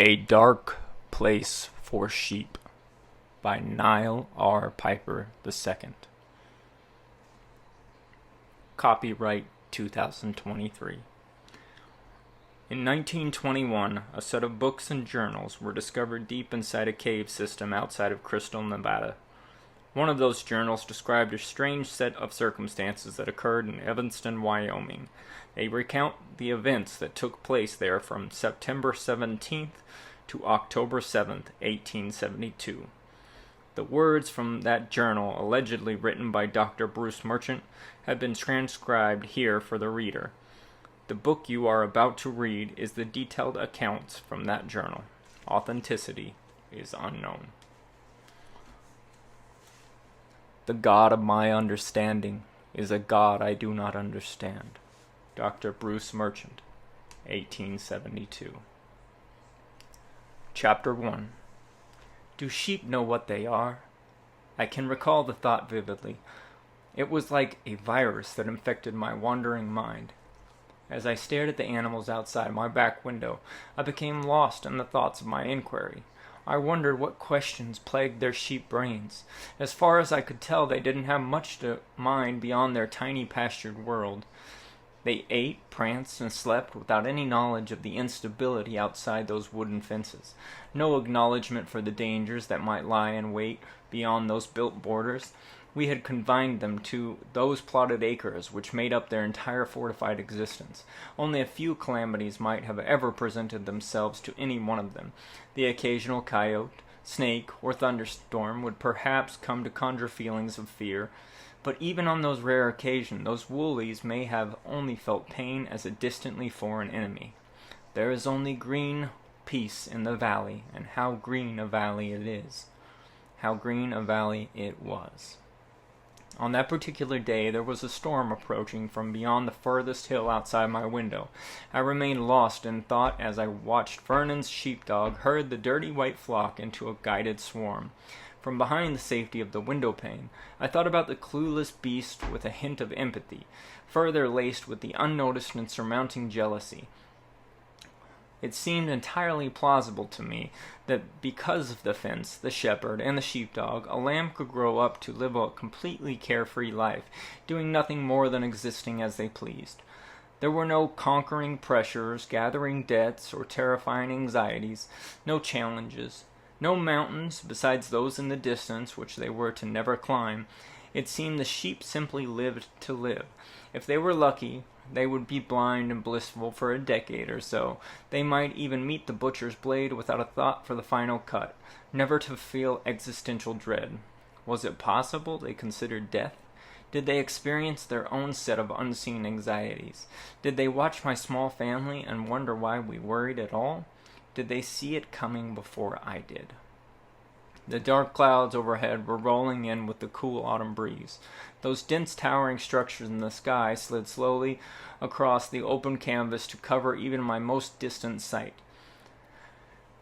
A Dark Place for Sheep by Knial R. Piper II. Copyright 2023. In 1921, a set of books and journals were discovered deep inside a cave system outside of Crystal, Nevada. One of those journals described a strange set of circumstances that occurred in Evanston, Wyoming. They recount the events that took place there from September 17th to October 7th, 1872. The words from that journal, allegedly written by Dr. Bruce Merchant, have been transcribed here for the reader. The book you are about to read is the detailed accounts from that journal. Authenticity is unknown. The God of my understanding is a God I do not understand. Dr. Bruce Merchant, 1872. Chapter 1. Do sheep know what they are? I can recall the thought vividly. It was like a virus that infected my wandering mind. As I stared at the animals outside my back window, I became lost in the thoughts of my inquiry. I wondered what questions plagued their sheep brains. As far as I could tell, they didn't have much to mind beyond their tiny pastured world. They ate, pranced, and slept without any knowledge of the instability outside those wooden fences, no acknowledgement for the dangers that might lie in wait beyond those built borders. We had confined them to those plotted acres which made up their entire fortified existence. Only a few calamities might have ever presented themselves to any one of them. The occasional coyote, snake, or thunderstorm would perhaps come to conjure feelings of fear, but even on those rare occasions, those woolies may have only felt pain as a distantly foreign enemy. There is only green peace in the valley, and how green a valley it is. How green a valley it was. On that particular day, there was a storm approaching from beyond the furthest hill outside my window. I remained lost in thought as I watched Vernon's sheepdog herd the dirty white flock into a guided swarm. From behind the safety of the window pane, I thought about the clueless beast with a hint of empathy, further laced with the unnoticed and surmounting jealousy. It seemed entirely plausible to me that because of the fence, the shepherd, and the sheepdog, a lamb could grow up to live a completely carefree life, doing nothing more than existing as they pleased. There were no conquering pressures, gathering debts, or terrifying anxieties, no challenges, no mountains besides those in the distance which they were to never climb. It seemed the sheep simply lived to live. If they were lucky, they would be blind and blissful for a decade or so. They might even meet the butcher's blade without a thought for the final cut, never to feel existential dread. Was it possible they considered death? Did they experience their own set of unseen anxieties? Did they watch my small family and wonder why we worried at all? Did they see it coming before I did? The dark clouds overhead were rolling in with the cool autumn breeze. Those dense towering structures in the sky slid slowly across the open canvas to cover even my most distant sight.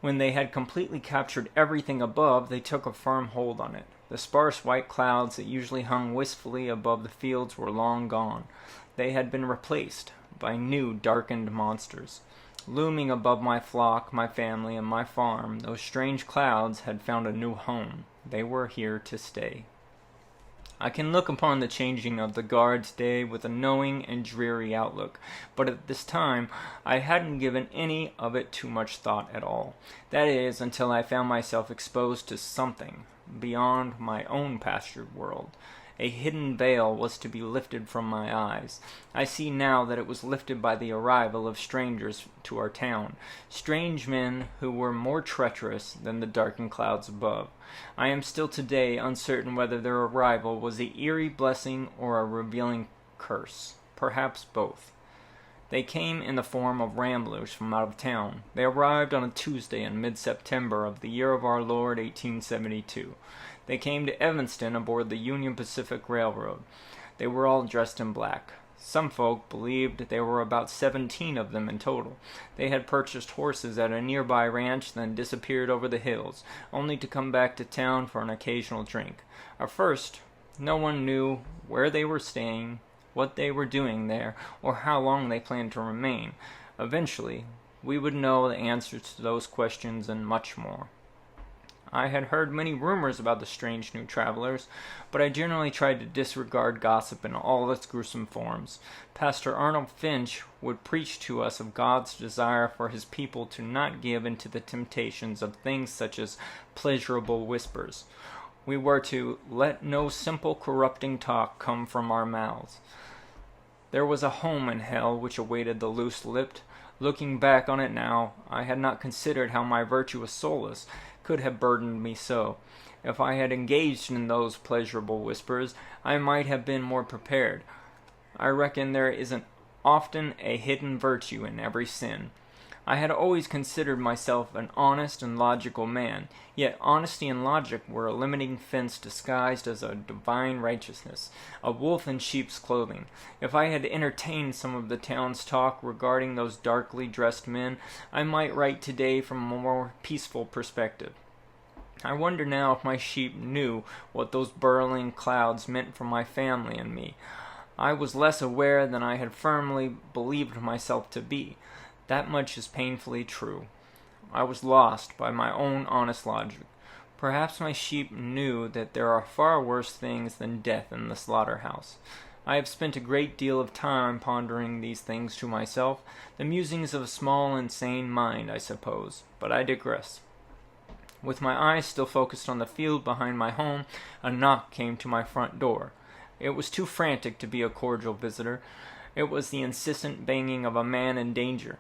When they had completely captured everything above, they took a firm hold on it. The sparse white clouds that usually hung wistfully above the fields were long gone. They had been replaced by new darkened monsters. Looming above my flock, my family, and my farm, those strange clouds had found a new home. They were here to stay. I can look upon the changing of the guard's day with a knowing and dreary outlook, but at this time I hadn't given any of it too much thought at all. That is, until I found myself exposed to something beyond my own pastured world. A hidden veil was to be lifted from my eyes. I see now that it was lifted by the arrival of strangers to our town, strange men who were more treacherous than the darkened clouds above. I am still today uncertain whether their arrival was a eerie blessing or a revealing curse. Perhaps both. They came in the form of ramblers from out of town. They arrived on a Tuesday in mid-September of the year of our Lord, 1872. They came to Evanston aboard the Union Pacific Railroad. They were all dressed in black. Some folk believed there were about 17 of them in total. They had purchased horses at a nearby ranch, then disappeared over the hills, only to come back to town for an occasional drink. At first, no one knew where they were staying, what they were doing there, or how long they planned to remain. Eventually, we would know the answers to those questions and much more. I had heard many rumors about the strange new travelers, but I generally tried to disregard gossip in all its gruesome forms. Pastor Arnold Finch would preach to us of God's desire for his people to not give into the temptations of things such as pleasurable whispers. We were to let no simple corrupting talk come from our mouths. There was a home in hell which awaited the loose-lipped. Looking back on it now, I had not considered how my virtuous solace could have burdened me so. If I had engaged in those pleasurable whispers, I might have been more prepared. I reckon there isn't often a hidden virtue in every sin. I had always considered myself an honest and logical man, yet honesty and logic were a limiting fence disguised as a divine righteousness, a wolf in sheep's clothing. If I had entertained some of the town's talk regarding those darkly dressed men, I might write today from a more peaceful perspective. I wonder now if my sheep knew what those burling clouds meant for my family and me. I was less aware than I had firmly believed myself to be. That much is painfully true. I was lost by my own honest logic. Perhaps my sheep knew that there are far worse things than death in the slaughterhouse. I have spent a great deal of time pondering these things to myself, the musings of a small, insane mind, I suppose, but I digress. With my eyes still focused on the field behind my home, a knock came to my front door. It was too frantic to be a cordial visitor. It was the insistent banging of a man in danger.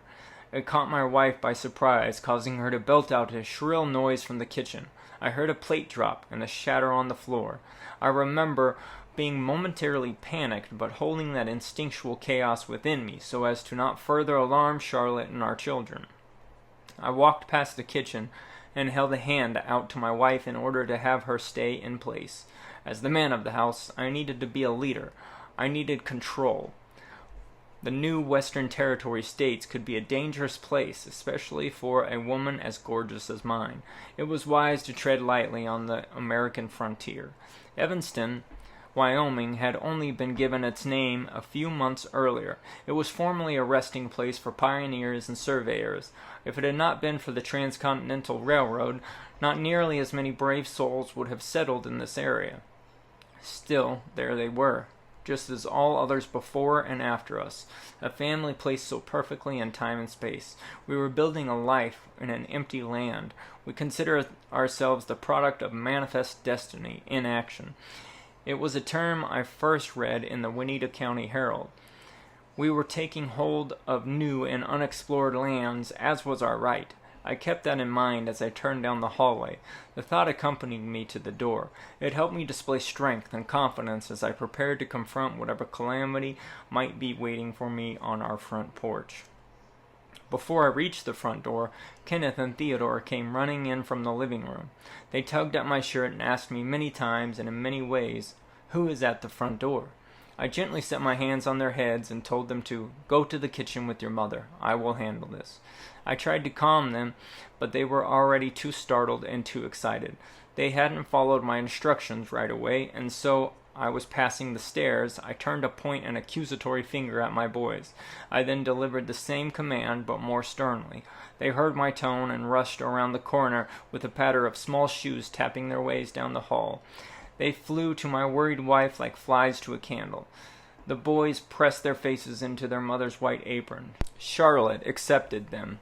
It caught my wife by surprise, causing her to belt out a shrill noise from the kitchen. I heard a plate drop and a shatter on the floor. I remember being momentarily panicked, but holding that instinctual chaos within me so as to not further alarm Charlotte and our children. I walked past the kitchen and held a hand out to my wife in order to have her stay in place. As the man of the house, I needed to be a leader. I needed control. The new Western Territory states could be a dangerous place, especially for a woman as gorgeous as mine. It was wise to tread lightly on the American frontier. Evanston, Wyoming, had only been given its name a few months earlier. It was formerly a resting place for pioneers and surveyors. If it had not been for the Transcontinental Railroad, not nearly as many brave souls would have settled in this area. Still, there they were, just as all others before and after us, a family placed so perfectly in time and space. We were building a life in an empty land. We consider ourselves the product of manifest destiny in action. It was a term I first read in the Winnetka County Herald. We were taking hold of new and unexplored lands, as was our right. I kept that in mind as I turned down the hallway. The thought accompanied me to the door. It helped me display strength and confidence as I prepared to confront whatever calamity might be waiting for me on our front porch. Before I reached the front door, Kenneth and Theodore came running in from the living room. They tugged at my shirt and asked me many times and in many ways, "Who is at the front door?" I gently set my hands on their heads and told them to go to the kitchen with your mother. I will handle this. I tried to calm them, but they were already too startled and too excited. They hadn't followed my instructions right away, and so I was passing the stairs. I turned to point an accusatory finger at my boys. I then delivered the same command, but more sternly. They heard my tone and rushed around the corner with a patter of small shoes tapping their ways down the hall. They flew to my worried wife like flies to a candle. The boys pressed their faces into their mother's white apron. Charlotte accepted them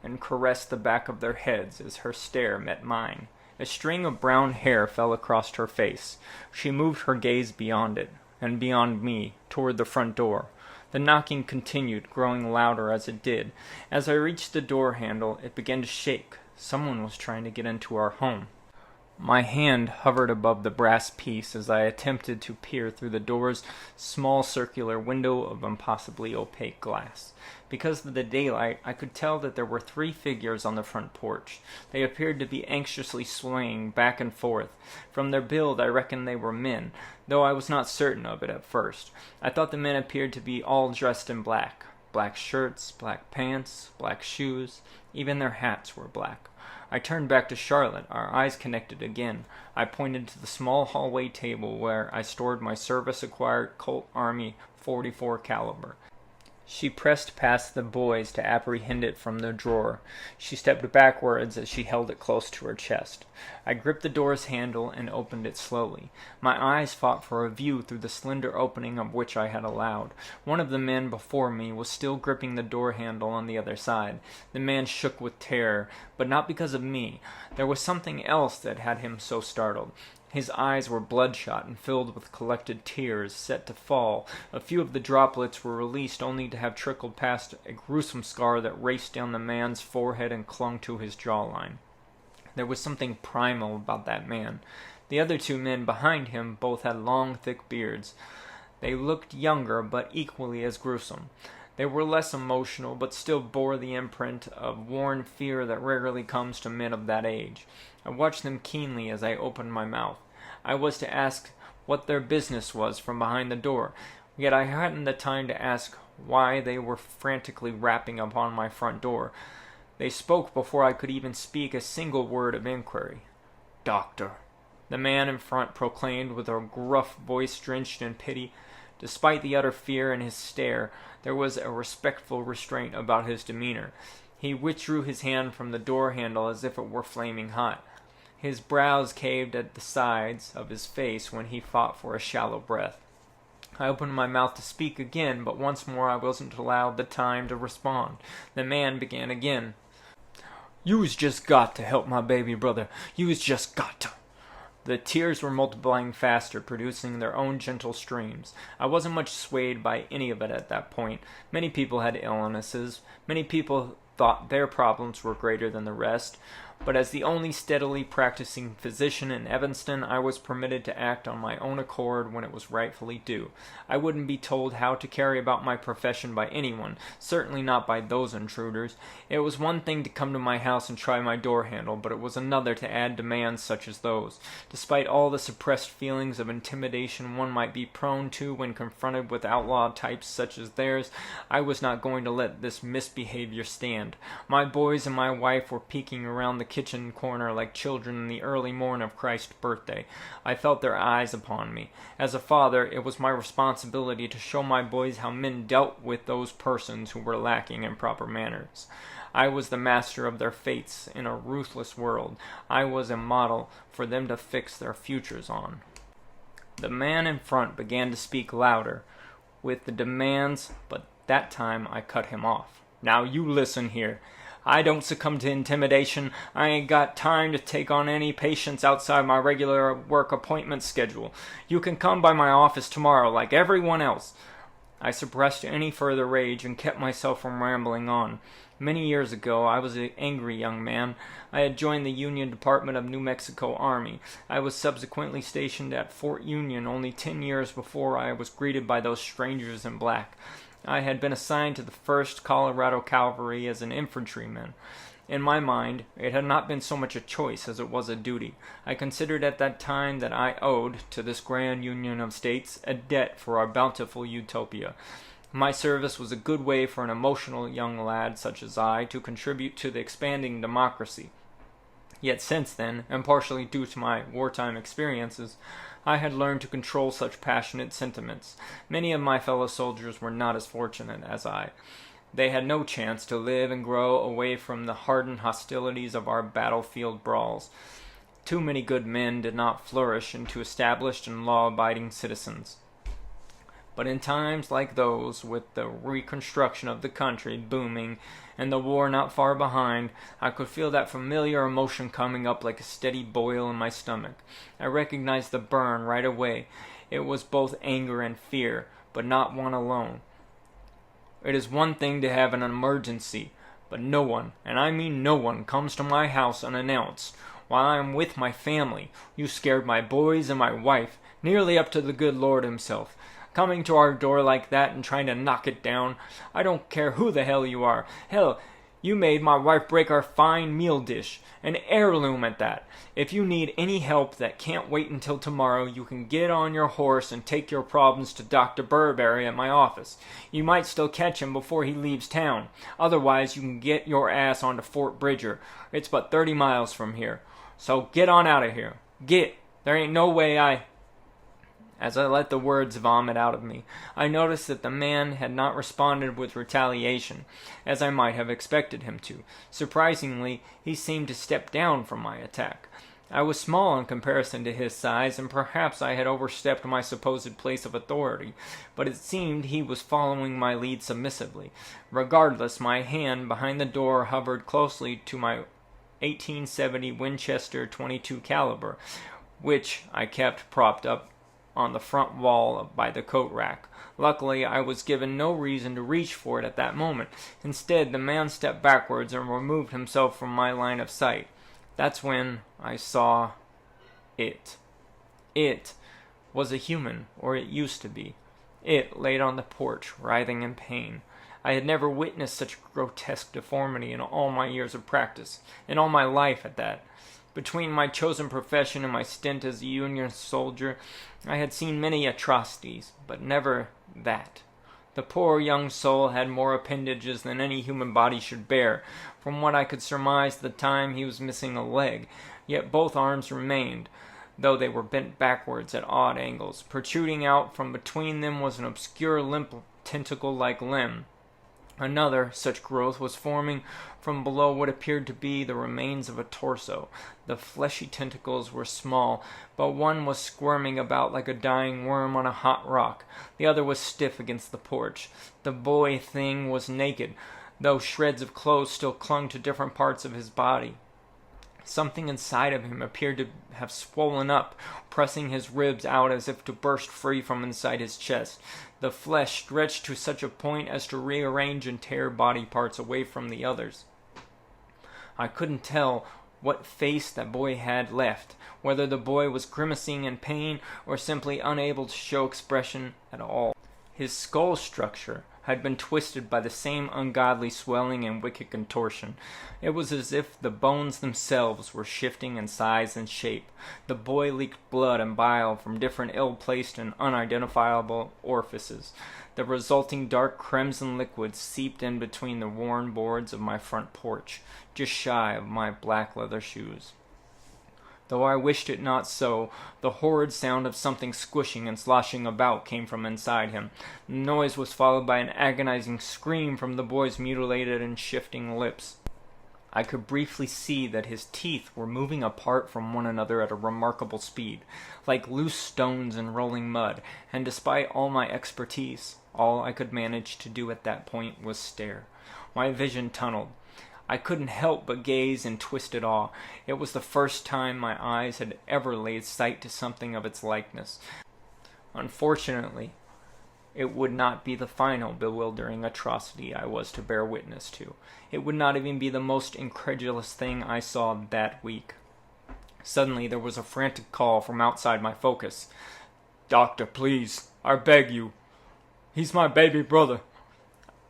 and caressed the back of their heads as her stare met mine. A string of brown hair fell across her face. She moved her gaze beyond it, and beyond me, toward the front door. The knocking continued, growing louder as it did. As I reached the door handle, it began to shake. Someone was trying to get into our home. My hand hovered above the brass piece as I attempted to peer through the door's small circular window of impossibly opaque glass. Because of the daylight, I could tell that there were 3 figures on the front porch. They appeared to be anxiously swaying back and forth. From their build, I reckoned they were men, though I was not certain of it at first. I thought the men appeared to be all dressed in black. Black shirts, black pants, black shoes, even their hats were black. I turned back to Charlotte. Our eyes connected again. I pointed to the small hallway table where I stored my service-acquired Colt Army .44 caliber. She pressed past the boys to apprehend it from the drawer. She stepped backwards as she held it close to her chest. I gripped the door's handle and opened it slowly. My eyes fought for a view through the slender opening of which I had allowed. One of the men before me was still gripping the door handle on the other side. The man shook with terror, but not because of me. There was something else that had him so startled. His eyes were bloodshot and filled with collected tears, set to fall. A few of the droplets were released only to have trickled past a gruesome scar that raced down the man's forehead and clung to his jawline. There was something primal about that man. The other two men behind him both had long, thick beards. They looked younger, but equally as gruesome. They were less emotional, but still bore the imprint of worn fear that rarely comes to men of that age. I watched them keenly as I opened my mouth. I was to ask what their business was from behind the door, yet I hadn't the time to ask why they were frantically rapping upon my front door. They spoke before I could even speak a single word of inquiry. "Doctor," the man in front proclaimed with a gruff voice drenched in pity. Despite the utter fear in his stare, there was a respectful restraint about his demeanor. He withdrew his hand from the door handle as if it were flaming hot. His brows caved at the sides of his face when he fought for a shallow breath. I opened my mouth to speak again, but once more I wasn't allowed the time to respond. The man began again. "You's just got to help my baby brother. You's just got to." The tears were multiplying faster, producing their own gentle streams. I wasn't much swayed by any of it at that point. Many people had illnesses. Many people thought their problems were greater than the rest. But as the only steadily practicing physician in Evanston, I was permitted to act on my own accord when it was rightfully due. I wouldn't be told how to carry about my profession by anyone, certainly not by those intruders. It was one thing to come to my house and try my door handle, but it was another to add demands such as those. Despite all the suppressed feelings of intimidation one might be prone to when confronted with outlaw types such as theirs, I was not going to let this misbehavior stand. My boys and my wife were peeking around the kitchen corner like children in the early morn of Christ's birthday. I felt their eyes upon me. As a father, it was my responsibility to show my boys how men dealt with those persons who were lacking in proper manners. I was the master of their fates in a ruthless world. I was a model for them to fix their futures on. The man in front began to speak louder, with the demands, but that time I cut him off. "Now you listen here. I don't succumb to intimidation. I ain't got time to take on any patients outside my regular work appointment schedule. You can come by my office tomorrow like everyone else." I suppressed any further rage and kept myself from rambling on. Many years ago, I was an angry young man. I had joined the Union Department of New Mexico Army. I was subsequently stationed at Fort Union only 10 years before I was greeted by those strangers in black. I had been assigned to the 1st Colorado Cavalry as an infantryman. In my mind, it had not been so much a choice as it was a duty. I considered at that time that I owed, to this grand union of states, a debt for our bountiful utopia. My service was a good way for an emotional young lad such as I to contribute to the expanding democracy. Yet since then, and partially due to my wartime experiences, I had learned to control such passionate sentiments. Many of my fellow soldiers were not as fortunate as I. They had no chance to live and grow away from the hardened hostilities of our battlefield brawls. Too many good men did not flourish into established and law-abiding citizens. But in times like those, with the reconstruction of the country booming and the war not far behind, I could feel that familiar emotion coming up like a steady boil in my stomach. I recognized the burn right away. It was both anger and fear, but not one alone. It is one thing to have an emergency, but no one, and I mean no one, comes to my house unannounced. While I am with my family, you scared my boys and my wife, nearly up to the good Lord himself. Coming to our door like that and trying to knock it down. I don't care who the hell you are. Hell, you made my wife break our fine meal dish, an heirloom at that. If you need any help that can't wait until tomorrow, you can get on your horse and take your problems to Dr. Burberry at my office. You might still catch him before he leaves town. Otherwise, you can get your ass onto Fort Bridger. It's but 30 miles from here. So get on out of here. Get. There ain't no way As I let the words vomit out of me, I noticed that the man had not responded with retaliation, as I might have expected him to. Surprisingly, he seemed to step down from my attack. I was small in comparison to his size, and perhaps I had overstepped my supposed place of authority, but it seemed he was following my lead submissively. Regardless, my hand behind the door hovered closely to my 1870 Winchester .22 caliber, which I kept propped up on the front wall by the coat rack. Luckily, I was given no reason to reach for it at that moment. Instead, the man stepped backwards and removed himself from my line of sight. That's when I saw it. It was a human, or it used to be. It laid on the porch, writhing in pain. I had never witnessed such grotesque deformity in all my years of practice, in all my life at that. Between my chosen profession and my stint as a Union soldier, I had seen many atrocities, but never that. The poor young soul had more appendages than any human body should bear. From what I could surmise at the time, he was missing a leg, yet both arms remained, though they were bent backwards at odd angles. Protruding out from between them was an obscure limp tentacle-like limb. Another such growth was forming from below what appeared to be the remains of a torso. The fleshy tentacles were small, but one was squirming about like a dying worm on a hot rock. The other was stiff against the porch. The boy thing was naked, though shreds of clothes still clung to different parts of his body. Something inside of him appeared to have swollen up, pressing his ribs out as if to burst free from inside his chest. The flesh stretched to such a point as to rearrange and tear body parts away from the others. I couldn't tell what face that boy had left, whether the boy was grimacing in pain or simply unable to show expression at all. His skull structure had been twisted by the same ungodly swelling and wicked contortion. It was as if the bones themselves were shifting in size and shape. The boy leaked blood and bile from different ill-placed and unidentifiable orifices. The resulting dark crimson liquid seeped in between the worn boards of my front porch, just shy of my black leather shoes. Though I wished it not so, the horrid sound of something squishing and sloshing about came from inside him. The noise was followed by an agonizing scream from the boy's mutilated and shifting lips. I could briefly see that his teeth were moving apart from one another at a remarkable speed, like loose stones in rolling mud, and despite all my expertise, all I could manage to do at that point was stare. My vision tunneled. I couldn't help but gaze in twisted awe. It was the first time my eyes had ever laid sight to something of its likeness. Unfortunately, it would not be the final bewildering atrocity I was to bear witness to. It would not even be the most incredulous thing I saw that week. Suddenly there was a frantic call from outside my focus. "Doctor, please, I beg you. He's my baby brother."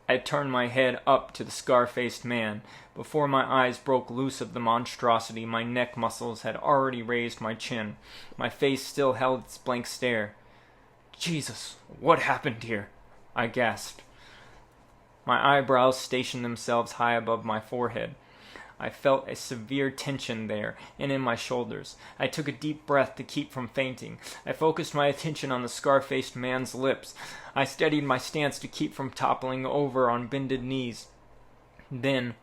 I turned my head up to the scar-faced man. Before my eyes broke loose of the monstrosity, my neck muscles had already raised my chin. My face still held its blank stare. "Jesus, what happened here?" I gasped. My eyebrows stationed themselves high above my forehead. I felt a severe tension there and in my shoulders. I took a deep breath to keep from fainting. I focused my attention on the scar-faced man's lips. I steadied my stance to keep from toppling over on bended knees. Then,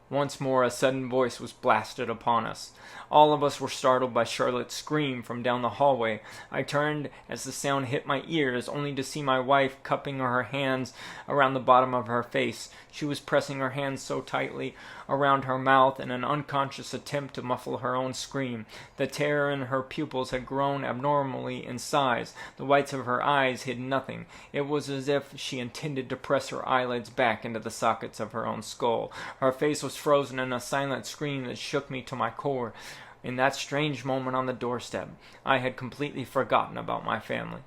once more a sudden voice was blasted upon us. All of us were startled by Charlotte's scream from down the hallway. I turned as the sound hit my ears, only to see my wife cupping her hands around the bottom of her face. She was pressing her hands so tightly around her mouth in an unconscious attempt to muffle her own scream. The terror in her pupils had grown abnormally in size. The whites of her eyes hid nothing. It was as if she intended to press her eyelids back into the sockets of her own skull. Her face was frozen in a silent scream that shook me to my core. In that strange moment on the doorstep, I had completely forgotten about my family.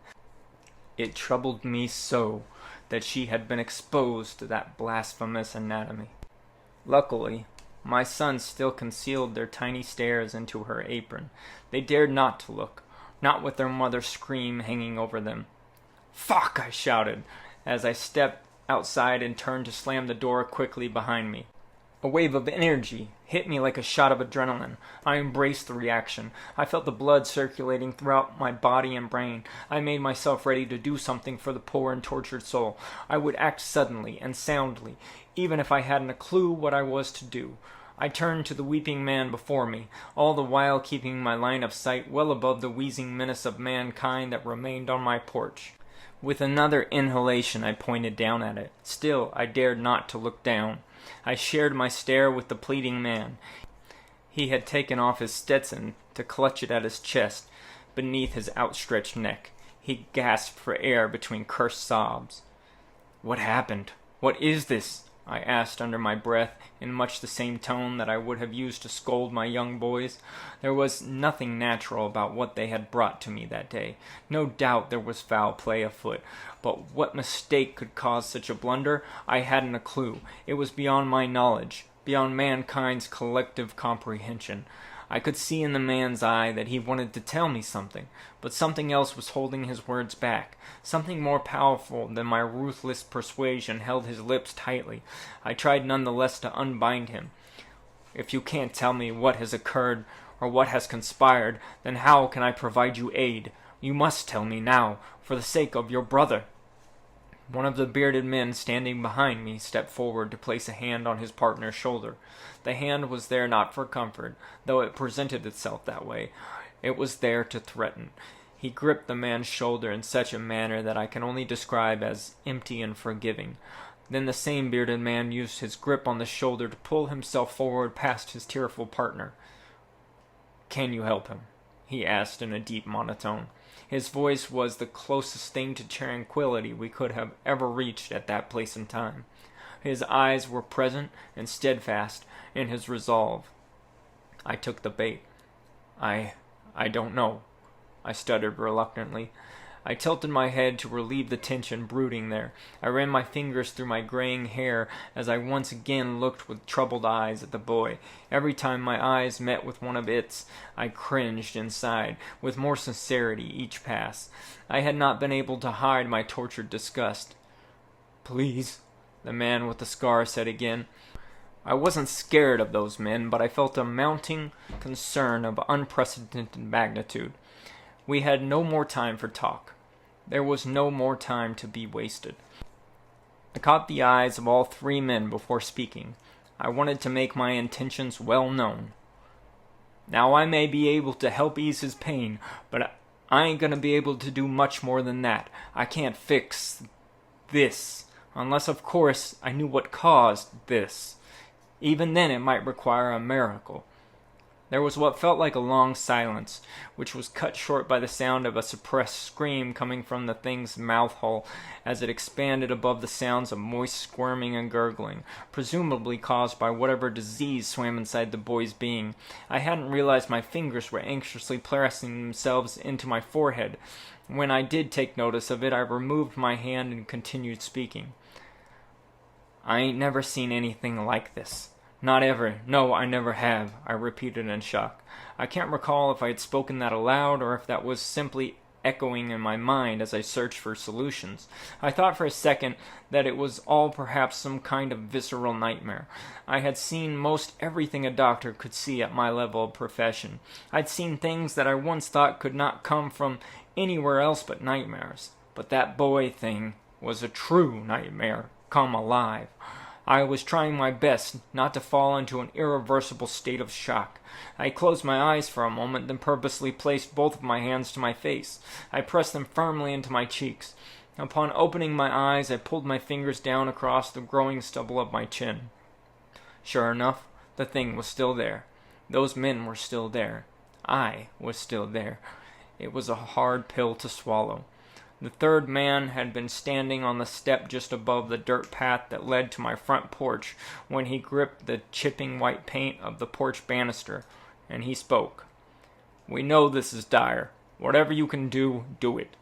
It troubled me so that she had been exposed to that blasphemous anatomy. Luckily, my sons still concealed their tiny stares into her apron. They dared not to look, not with their mother's scream hanging over them. "Fuck!" I shouted, as I stepped outside and turned to slam the door quickly behind me. A wave of energy hit me like a shot of adrenaline. I embraced the reaction. I felt the blood circulating throughout my body and brain. I made myself ready to do something for the poor and tortured soul. I would act suddenly and soundly, even if I hadn't a clue what I was to do. I turned to the weeping man before me, all the while keeping my line of sight well above the wheezing menace of mankind that remained on my porch. With another inhalation, I pointed down at it. Still, I dared not to look down. I shared my stare with the pleading man. He had taken off his Stetson to clutch it at his chest, beneath his outstretched neck. He gasped for air between cursed sobs. "What happened? What is this?" I asked under my breath, in much the same tone that I would have used to scold my young boys. There was nothing natural about what they had brought to me that day. No doubt there was foul play afoot, but what mistake could cause such a blunder? I hadn't a clue. It was beyond my knowledge, beyond mankind's collective comprehension. I could see in the man's eye that he wanted to tell me something, but something else was holding his words back. Something more powerful than my ruthless persuasion held his lips tightly. I tried none the less to unbind him. "If you can't tell me what has occurred, or what has conspired, then how can I provide you aid? You must tell me now, for the sake of your brother." One of the bearded men standing behind me stepped forward to place a hand on his partner's shoulder. The hand was there not for comfort, though it presented itself that way. It was there to threaten. He gripped the man's shoulder in such a manner that I can only describe as empty and forgiving. Then the same bearded man used his grip on the shoulder to pull himself forward past his tearful partner. "Can you help him?" he asked in a deep monotone. His voice was the closest thing to tranquility we could have ever reached at that place and time. His eyes were present and steadfast in his resolve. I took the bait. I don't know," I stuttered reluctantly. I tilted my head to relieve the tension brooding there. I ran my fingers through my graying hair as I once again looked with troubled eyes at the boy. Every time my eyes met with one of its, I cringed inside, with more sincerity each pass. I had not been able to hide my tortured disgust. "Please," the man with the scar said again. I wasn't scared of those men, but I felt a mounting concern of unprecedented magnitude. We had no more time for talk. There was no more time to be wasted. I caught the eyes of all three men before speaking. I wanted to make my intentions well known. "Now I may be able to help ease his pain, but I ain't gonna be able to do much more than that. I can't fix this, unless of course I knew what caused this. Even then it might require a miracle." There was what felt like a long silence, which was cut short by the sound of a suppressed scream coming from the thing's mouth hole as it expanded above the sounds of moist squirming and gurgling, presumably caused by whatever disease swam inside the boy's being. I hadn't realized my fingers were anxiously pressing themselves into my forehead. When I did take notice of it, I removed my hand and continued speaking. "I ain't never seen anything like this. Not ever. No, I never have," I repeated in shock. I can't recall if I had spoken that aloud or if that was simply echoing in my mind as I searched for solutions. I thought for a second that it was all perhaps some kind of visceral nightmare. I had seen most everything a doctor could see at my level of profession. I'd seen things that I once thought could not come from anywhere else but nightmares. But that boy thing was a true nightmare come alive. I was trying my best not to fall into an irreversible state of shock. I closed my eyes for a moment, then purposely placed both of my hands to my face. I pressed them firmly into my cheeks. Upon opening my eyes, I pulled my fingers down across the growing stubble of my chin. Sure enough, the thing was still there. Those men were still there. I was still there. It was a hard pill to swallow. The third man had been standing on the step just above the dirt path that led to my front porch when he gripped the chipping white paint of the porch banister, and he spoke. "We know this is dire. Whatever you can do, do it."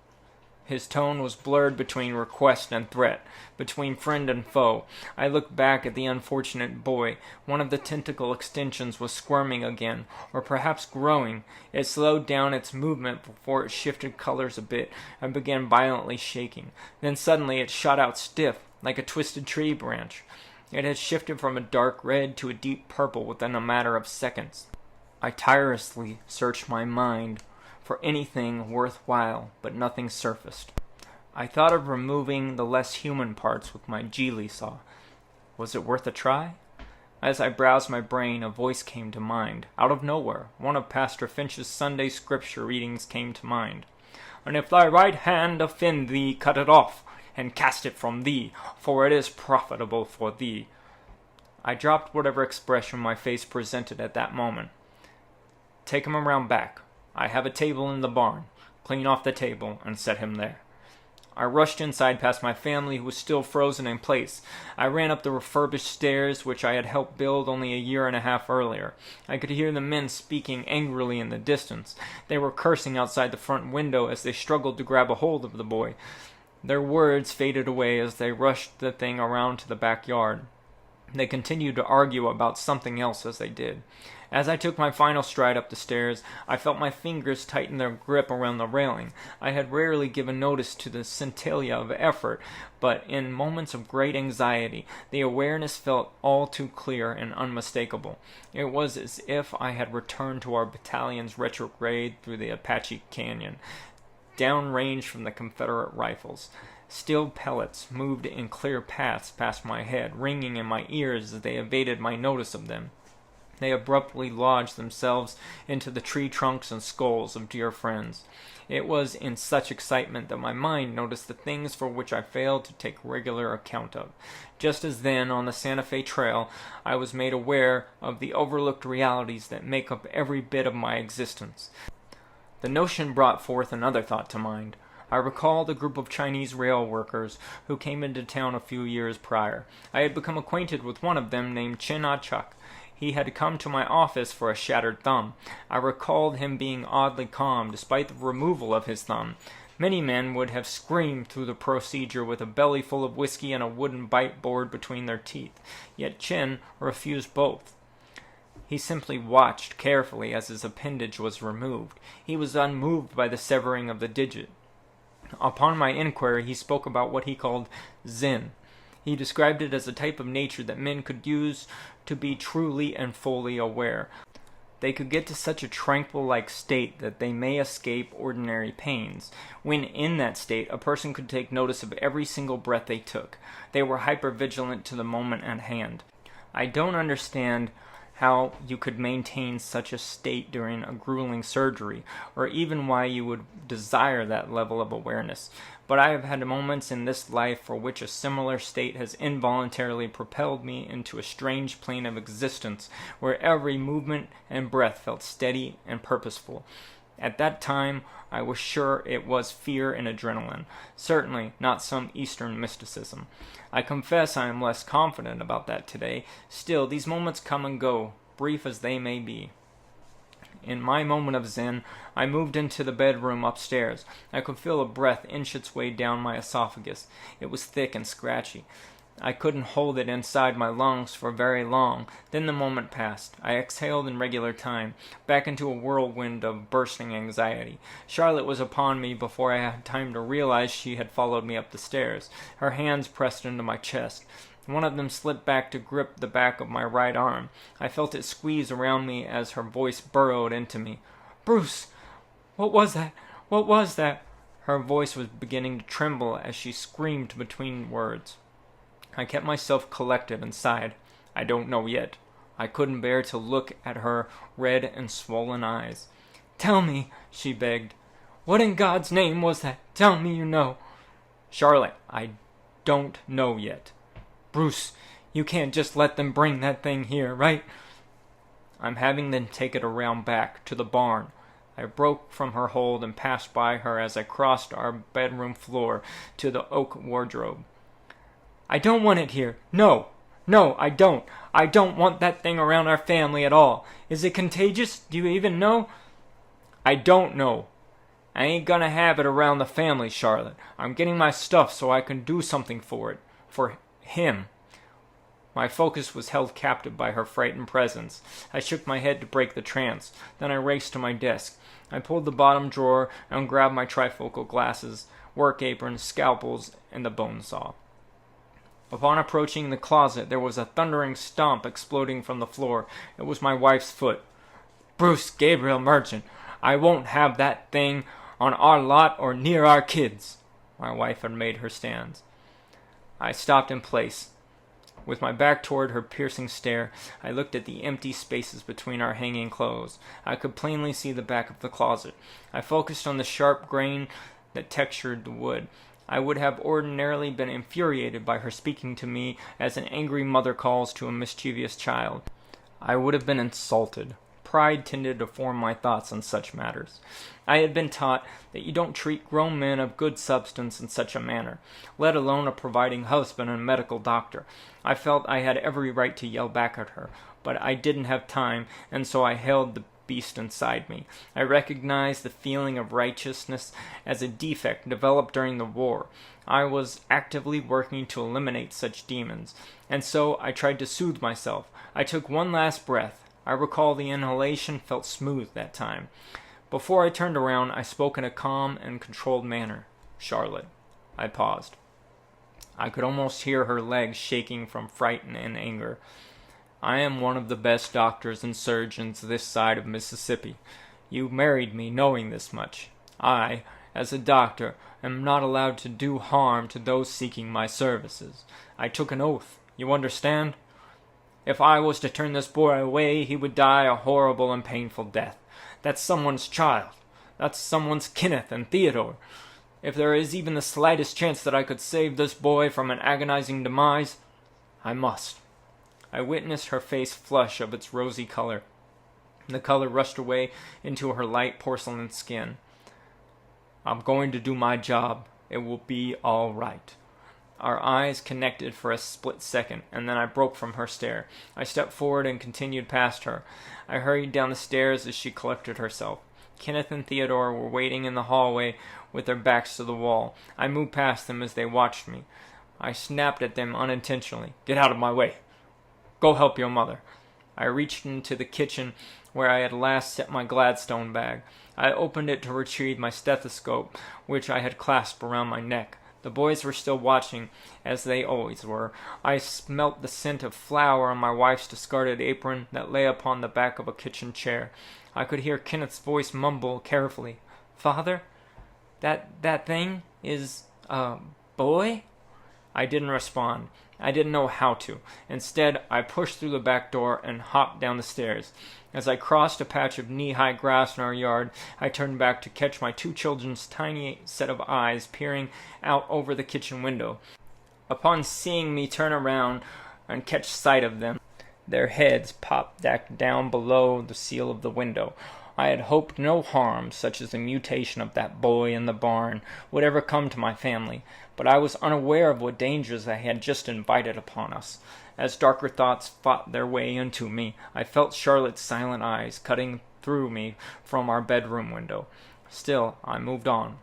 His tone was blurred between request and threat, between friend and foe. I looked back at the unfortunate boy. One of the tentacle extensions was squirming again, or perhaps growing. It slowed down its movement before it shifted colors a bit and began violently shaking. Then suddenly it shot out stiff, like a twisted tree branch. It had shifted from a dark red to a deep purple within a matter of seconds. I tirelessly searched my mind for anything worthwhile, but nothing surfaced. I thought of removing the less human parts with my geely saw. Was it worth a try? As I browsed my brain, a voice came to mind. Out of nowhere, one of Pastor Finch's Sunday scripture readings came to mind. "And if thy right hand offend thee, cut it off, and cast it from thee, for it is profitable for thee." I dropped whatever expression my face presented at that moment. "Take him around back. I have a table in the barn. Clean off the table and set him there." I rushed inside past my family, who was still frozen in place. I ran up the refurbished stairs, which I had helped build only a year and a half earlier. I could hear the men speaking angrily in the distance. They were cursing outside the front window as they struggled to grab a hold of the boy. Their words faded away as they rushed the thing around to the backyard. They continued to argue about something else as they did. As I took my final stride up the stairs, I felt my fingers tighten their grip around the railing. I had rarely given notice to the scintilla of effort, but in moments of great anxiety, the awareness felt all too clear and unmistakable. It was as if I had returned to our battalion's retrograde through the Apache Canyon, downrange from the Confederate rifles. Steel pellets moved in clear paths past my head, ringing in my ears as they evaded my notice of them. They abruptly lodged themselves into the tree trunks and skulls of dear friends. It was in such excitement that my mind noticed the things for which I failed to take regular account of. Just as then, on the Santa Fe Trail, I was made aware of the overlooked realities that make up every bit of my existence. The notion brought forth another thought to mind. I recalled a group of Chinese rail workers who came into town a few years prior. I had become acquainted with one of them named Chin Ah-chuk. He had come to my office for a shattered thumb. I recalled him being oddly calm despite the removal of his thumb. Many men would have screamed through the procedure with a belly full of whiskey and a wooden bite board between their teeth. Yet Chin refused both. He simply watched carefully as his appendage was removed. He was unmoved by the severing of the digit. Upon my inquiry, he spoke about what he called Zen. He described it as a type of nature that men could use to be truly and fully aware. They could get to such a tranquil-like state that they may escape ordinary pains. When in that state, a person could take notice of every single breath they took. They were hyper-vigilant to the moment at hand. I don't understand how you could maintain such a state during a grueling surgery, or even why you would desire that level of awareness. But I have had moments in this life for which a similar state has involuntarily propelled me into a strange plane of existence, where every movement and breath felt steady and purposeful. At that time, I was sure it was fear and adrenaline, certainly not some Eastern mysticism. I confess I am less confident about that today. Still, these moments come and go, brief as they may be. In my moment of Zen, I moved into the bedroom upstairs. I could feel a breath inch its way down my esophagus. It was thick and scratchy. I couldn't hold it inside my lungs for very long. Then the moment passed. I exhaled in regular time, back into a whirlwind of bursting anxiety. Charlotte was upon me before I had time to realize she had followed me up the stairs. Her hands pressed into my chest. One of them slipped back to grip the back of my right arm. I felt it squeeze around me as her voice burrowed into me. "Bruce! What was that? What was that?" Her voice was beginning to tremble as she screamed between words. I kept myself collected and sighed. "I don't know yet." I couldn't bear to look at her red and swollen eyes. "Tell me," she begged. "What in God's name was that? Tell me you know." "Charlotte, I don't know yet." "Bruce, you can't just let them bring that thing here, right?" "I'm having them take it around back, to the barn." I broke from her hold and passed by her as I crossed our bedroom floor to the oak wardrobe. "I don't want it here. No, I don't. I don't want that thing around our family at all. Is it contagious? Do you even know?" "I don't know. I ain't gonna have it around the family, Charlotte. I'm getting my stuff so I can do something for it. For him." My focus was held captive by her frightened presence. I shook my head to break the trance. Then I raced to my desk. I pulled the bottom drawer and grabbed my trifocal glasses, work apron, scalpels, and the bone saw. Upon approaching the closet, there was a thundering stomp exploding from the floor. It was my wife's foot. "Bruce Gabriel Merchant, I won't have that thing on our lot or near our kids." My wife had made her stands. I stopped in place. With my back toward her piercing stare, I looked at the empty spaces between our hanging clothes. I could plainly see the back of the closet. I focused on the sharp grain that textured the wood. I would have ordinarily been infuriated by her speaking to me as an angry mother calls to a mischievous child. I would have been insulted. Pride tended to form my thoughts on such matters. I had been taught that you don't treat grown men of good substance in such a manner, let alone a providing husband and medical doctor. I felt I had every right to yell back at her, but I didn't have time, and so I held the beast inside me. I recognized the feeling of righteousness as a defect developed during the war. I was actively working to eliminate such demons, and so I tried to soothe myself. I took one last breath. I recall the inhalation felt smooth that time. Before I turned around, I spoke in a calm and controlled manner. "Charlotte." I paused. I could almost hear her legs shaking from fright and anger. "I am one of the best doctors and surgeons this side of Mississippi. You married me knowing this much. I, as a doctor, am not allowed to do harm to those seeking my services. I took an oath. You understand? If I was to turn this boy away, he would die a horrible and painful death. That's someone's child. That's someone's Kenneth and Theodore. If there is even the slightest chance that I could save this boy from an agonizing demise, I must." I witnessed her face flush of its rosy color. The color rushed away into her light porcelain skin. "I'm going to do my job. It will be all right." Our eyes connected for a split second, and then I broke from her stare. I stepped forward and continued past her. I hurried down the stairs as she collected herself. Kenneth and Theodore were waiting in the hallway with their backs to the wall. I moved past them as they watched me. I snapped at them unintentionally. "Get out of my way. Go help your mother." I reached into the kitchen where I had last set my Gladstone bag. I opened it to retrieve my stethoscope, which I had clasped around my neck. The boys were still watching, as they always were. I smelt the scent of flour on my wife's discarded apron that lay upon the back of a kitchen chair. I could hear Kenneth's voice mumble carefully, "Father, that thing is a boy?" I didn't respond. I didn't know how to. Instead, I pushed through the back door and hopped down the stairs. As I crossed a patch of knee-high grass in our yard, I turned back to catch my two children's tiny set of eyes peering out over the kitchen window. Upon seeing me turn around and catch sight of them, their heads popped back down below the sill of the window. I had hoped no harm, such as the mutation of that boy in the barn, would ever come to my family, but I was unaware of what dangers I had just invited upon us. As darker thoughts fought their way into me, I felt Charlotte's silent eyes cutting through me from our bedroom window. Still, I moved on.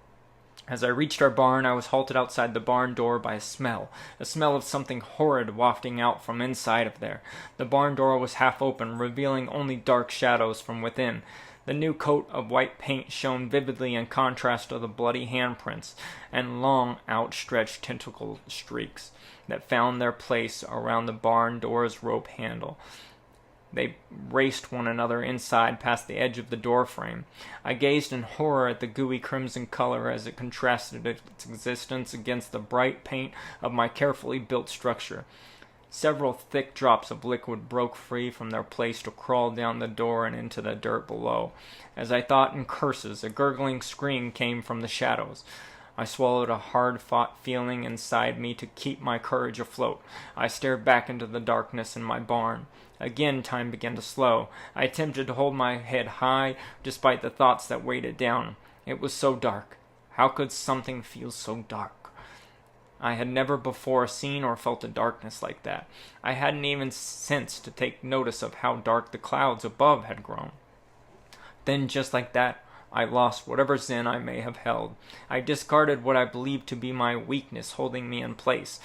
As I reached our barn, I was halted outside the barn door by a smell of something horrid wafting out from inside of there. The barn door was half open, revealing only dark shadows from within. The new coat of white paint shone vividly in contrast to the bloody handprints and long, outstretched tentacle streaks that found their place around the barn door's rope handle. They raced one another inside past the edge of the door frame. I gazed in horror at the gooey crimson color as it contrasted its existence against the bright paint of my carefully built structure. Several thick drops of liquid broke free from their place to crawl down the door and into the dirt below. As I thought in curses, a gurgling scream came from the shadows. I swallowed a hard-fought feeling inside me to keep my courage afloat. I stared back into the darkness in my barn. Again, time began to slow. I attempted to hold my head high, despite the thoughts that weighed it down. It was so dark. How could something feel so dark? I had never before seen or felt a darkness like that. I hadn't even sense to take notice of how dark the clouds above had grown. Then, just like that, I lost whatever zen I may have held. I discarded what I believed to be my weakness holding me in place,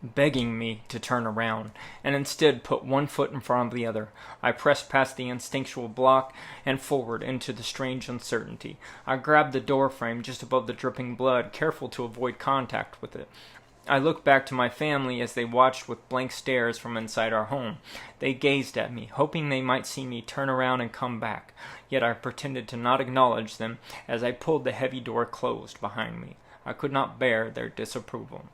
begging me to turn around, and instead put one foot in front of the other. I pressed past the instinctual block and forward into the strange uncertainty. I grabbed the door frame just above the dripping blood, careful to avoid contact with it. I looked back to my family as they watched with blank stares from inside our home. They gazed at me, hoping they might see me turn around and come back, yet I pretended to not acknowledge them as I pulled the heavy door closed behind me. I could not bear their disapproval.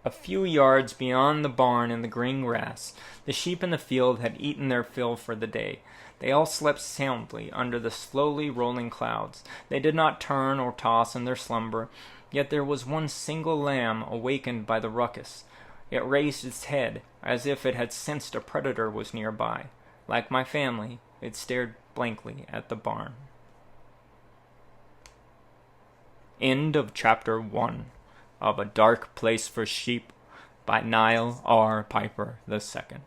A few yards beyond the barn in the green grass, the sheep in the field had eaten their fill for the day. They all slept soundly under the slowly rolling clouds. They did not turn or toss in their slumber, yet there was one single lamb awakened by the ruckus. It raised its head, as if it had sensed a predator was nearby. Like my family, it stared blankly at the barn. End of Chapter 1 of A Dark Place for Sheep by Knial R. Piper II.